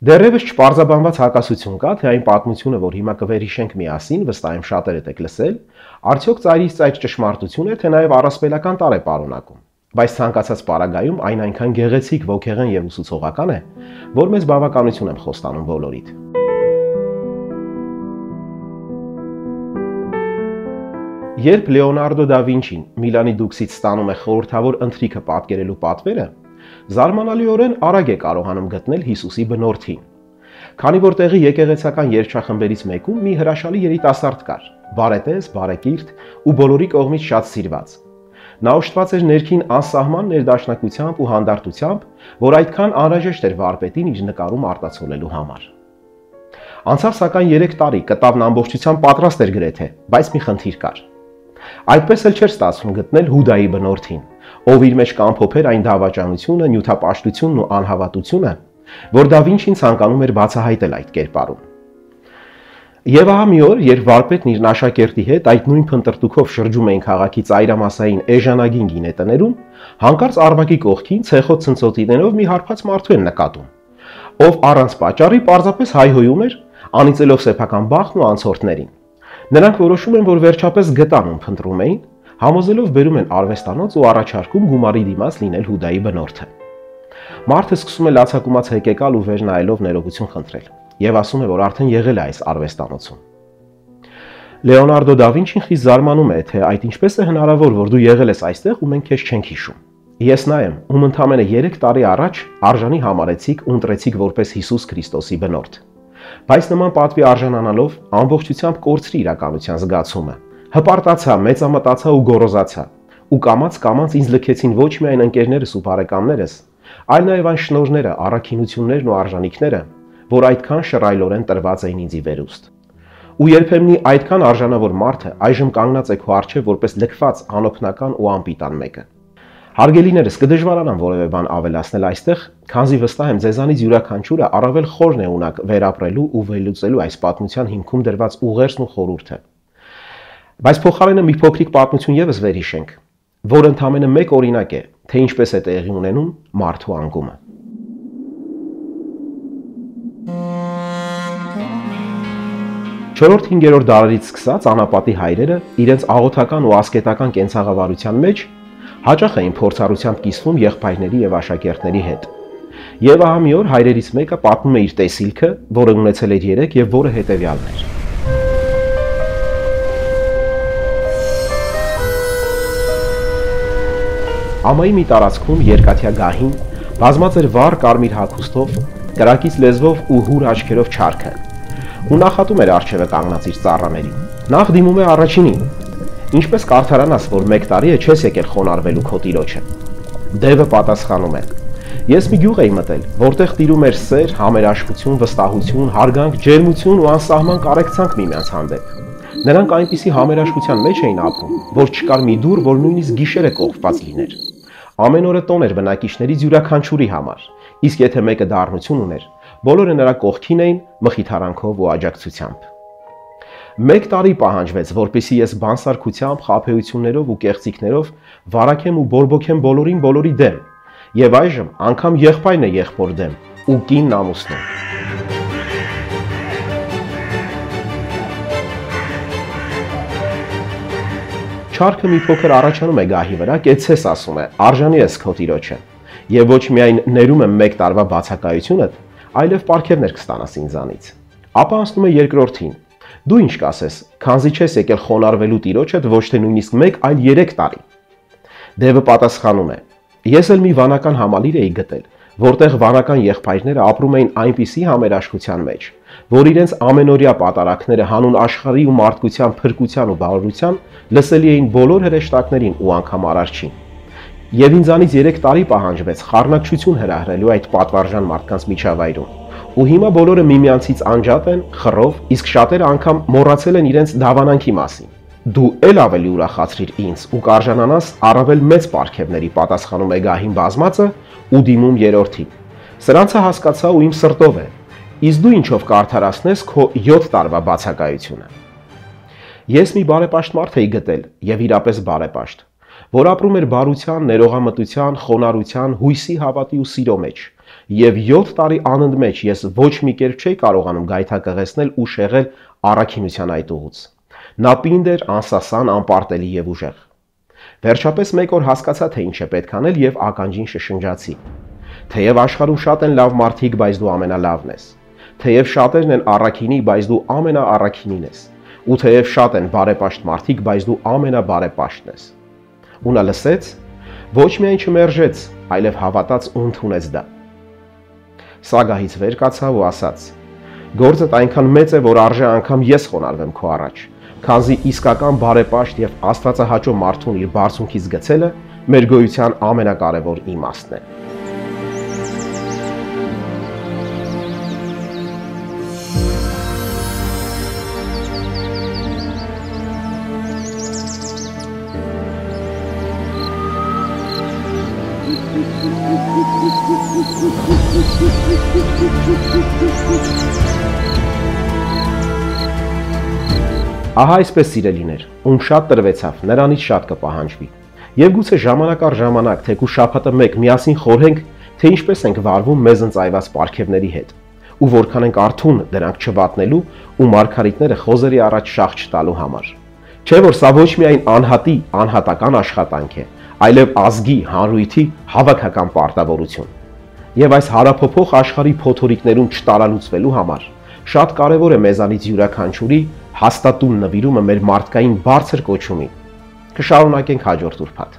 Դեռևս չպարզաբանված հակասություն կա, թե այն պատմությունը, որ հիմա կվերհիշենք միասին, վստահ եմ շատերդ եք լսել, արդյոք ծայրից ծայր ճշմարտություն է, թե նաև առասպելական տար է պարունակում։ Բայց ցանկացած պարագայում այն այնքան գեղեցիկ, ոգեղեն եւ ուսուցողական է, որ մեզ բավականություն եմ խոստանում բոլորիդ։ Երբ Լեոնարդո դա Վինչին Միլանի դուքսից ստանում է խորհրդավոր ընթրիքը պատկերելու պատվերը, զարմանալիորեն արագ է կարողանում գտնել Հիսուսի բնորդին։ Քանի որ տեղի եկեղեցական երգչախմբերից մեկում մի հրաշալի երիտասարդ կար, բարետես, բարեկիրթ ու բոլորի կողմից շատ սիրված։ Նա օժտված էր ներքին անսահման ներդաշնակությամբ ու հանդարտությամբ, որ այդքան անհրաժեշտ էր վարպետին իր նկարում արտացոլելու համար։ Անցավ սակայն 3 տարի, կտավն ամբողջությամբ պատրաստ էր գրեթե, բայց մի խնդիր կար։ Այդպես էլ չէր ստացվում գտնել Հուդայի բնորդին, ով իր մեջ կամփոփեր այն դավաճանությունը, նյութապաշտությունն ու անհավատությունը, որ դա Վինչին ցանկանում էր բացահայտել այդ կերպարում։ Եվ ահա մի օր, երբ վարպետն իր աշակերտի հետ այդ նույն փնտրտուքով շրջում էին քաղաքի ծայրամասային էժանագին գինետներում, հանկարծ Արվակի կողքին ցեխոտ ցնցոտիներով մի հարբած մարդու են նկատում, ով առանց պատճառի պարզապես հայհոյում էր, անիծելով սեփական բախտն ու անցորդներին։ Նրանք որոշում են, որ վերջապես գտան ում փնտրում էին, համոզելով բերում են արվեստանոց ու առաջարկում գումարի դիմաց լինել Հուդայի բնորդը։ Մարդը սկսում է լացակումած հեկեկալ ու վեր նայելով ներողություն խնդրել եւ ասում է, որ արդեն եղել է այս արվեստանոցում։ Լեոնարդո դա Վինչին խիստ զարմանում է, թե այդ ինչպես է հնարավոր, որ դու եղել ես այստեղ ու մենք քեզ չենք հիշում։ Ես նա եմ, ում ընդամենը 3 տարի առաջ արժանի համարեցիք ու ընտրեցիք որպես Հիսուս Քրիստոսի բնորդ։ Բայց նման պատվի արժանանալով ամբողջությամբ կորցրի իրականության զգացումը, հպարտացա, մեծամտացա ու գոռոզացա, ու կամաց ինձ լքեցին ոչ միայն ընկերներս ու բարեկամներս, այլ նաև այն շնորհները, առաքինություններն ու արժանինքները, որ այդքան շռայլորեն տրված էին ինձ ի վերուստ։ Ու երբեմնի այդքան արժանավոր մարդը այժմ կանգնած է քո առջև որպես լքված, անօգնական ու անպիտան մեկը։ Հարգելիներս, կդժվարանամ որևէ բան ավելացնել այստեղ, քանզի վստահ եմ ձեզանից յուրաքանչյուրը առավել խորն է ունակ վերապրելու ու վերլուծելու այս պատմության հիմքում դրված ուղերձն ու խորհուրդը։ Բայց փոխարենը մի փոքրիկ պատմություն եւս վերհիշենք, որ ընդամենը մեկ օրինակ է, թե ինչպես է տեղի ունենում մարդու անկումը։ Չորրորդ 5-րդ դարերից սկսած անապատի հայրերը իրենց աղոթական ու ասկետական կենցաղավարության մեջ հաճախ էին փորձառությամբ կիսվում եղբայրների եւ աշակերտների հետ։ Եվ ահա մի օր հայրերից մեկը պատմում է իր տեսիլքը, որը ունեցել էր 3 եւ որը հետեւյալն էր։ Ամայի մի տարածքում երկաթյա գահին բազմած էր վառ կարմիր հագուստով, կրակից լեզվով ու հուր աչքերով չարքը։ Ու նախատում էր արջևը կանգնած իր ծառաներին։ Նախ դիմում է առաջինին։ Ինչպես կարդարանաս, որ 1 տարի է չես եկել խոնարհվելու քո տիրոջը։ Դևը պատասխանում է. Ես մի գյուղ էի մտել, որտեղ տիրում էր սեր, համերաշխություն, վստահություն, հարգանք, ջերմություն ու անսահման կարեկցանք միմյանց հանդեպ։ Նրանք այնպիսի համերաշխության մեջ էին ապրում, որ չկար մի դուռ, որ նույնիսկ գիշերը կողպված լիներ։ Ամեն օրը տոն էր բնակիչներից յուրաքանչյուրի համար, իսկ եթե մեկը դառնություն ուներ, բոլորը նրա կողքին էին մխիթարանքով ու աջակցությամբ։ 1 տարի պահանջվեց, որպեսզի ես բանսարկությամբ, խաբեություններով ու կեղծիքներով վարակեմ ու բորբոքեմ բոլորի դեմ, եւ այժմ անգամ եղբայրն է եղբոր դեմ ու կինն ամուսնու։ Չարքը մի փոքր առաջանում է գահի վրա, կեցես ասում է, արժանի ես քո տիրոջը, եւ ոչ միայն ներում եմ 1 տարվա բացակայությունդ, այլև պարգևներ կստանաս ինձանից։ Ապա անցնում է երկրորդին։ Դու ինչ կասես, քանզի չես եկել խոնարհվելու տիրոջդ ոչ թե նույնիսկ 1, այլ 3 տարի։ Դևը պատասխանում է. Ես էլ մի վանական համալիր էի գտել, որտեղ վանական եղբայրները ապրում էին այնպիսի համերաշխության մեջ, որ իրենց ամենօրյա պատարակները հանուն աշխարհի ու մարդկության փրկության ու բարօրության լսելի էին բոլոր հրեշտակներին ու անգամ արարչին։ Եվ ինձանից 3 տարի պահանջվեց խառնակցություն հրահրելու այդ պատվարժան մարդկանց միջավայրում։ Ու հիմա բոլորը միմյանցից անջատ են, խռով, իսկ շատերը անգամ մոռացել են իրենց դավանանքի մասին։ Դու էլ ավելի ուրախացրիր ինձ ու կարժանանաս առավել մեծ պարգևների, պատասխանում է գահին բազմածը ու դիմում երրորդին։ Սրանցը հասկացա ու իմ սրտով է։ Իսկ դու ինչով կարդարացնես քո 7 տարվա բացակայությունը։ Ես մի բարեպաշտ մարդ էի գտել եւ իրապես բարեպաշտ, որ ապրում էր բարության, ներողամտության, խոնարհության, հույսի, հավատի ու սիրո մեջ, Եվ 7 տարի անընդմեջ ես ոչ մի կերպ չէի կարողանում գայթակղեցնել ու շեղել առաքինության այդ ուղուց։ Նա պինդ էր, անսասան, անպարտելի եւ ուժեղ։ Վերջապես մեկ օր հասկացա, թե ինչ է պետք անել եւ ականջին շշնջացի. թեև աշխարհում շատ են լավ մարդիկ, բայց դու ամենալավն ես։ Թեև շատերն են առաքինի, բայց դու ամենաառաքինին ես։ Ու թեև շատ են բարեպաշտ մարդիկ, բայց դու ամենաբարեպաշտն ես։ Ու նա լսեց, ոչ միայն չմերժեց, այլև հավատաց ու ընդունեց դա։ Սագահից վեր կացավ ու ասաց. Գործդ այնքան մեծ է, որ արժե անգամ ես խոնարհվեմ քո առաջ, քանզի իսկական բարեպաշտ եւ աստվածահաճո մարդուն իր բարձունքից գցելը մեր գոյության ամենակարևոր իմաստն է։ Ահա այսպես սիրելիներ, ում շատ տրվեցավ, նրանից շատ կպահանջվի։ Եվ գուցե ժամանակ առ ժամանակ, թեկուզ շաբաթը մեկ միասին խորհենք, թե ինչպես ենք վարվում մեզ ընծայված պարգևների հետ, ու որքան ենք արթուն դրանք չվատնելու ու մարգարիտները խոզերի առաջ շաղ չտալու համար։ Չէ՞ որ սա ոչ միայն անհատի, անհատական աշխատանք է, այլև ազգի, հանրույթի հավաքական պարտավորություն։ Եվ այս հարափոփող աշխարհի փոթորիկներում չտարալուծվելու համար շատ կարևոր է մեզանից յուրաքանչյուրի հաստատուն նվիրումը մեր մարդկային բարձր կոչումին։ Կշարունակենք հաջորդ ուրբաթ։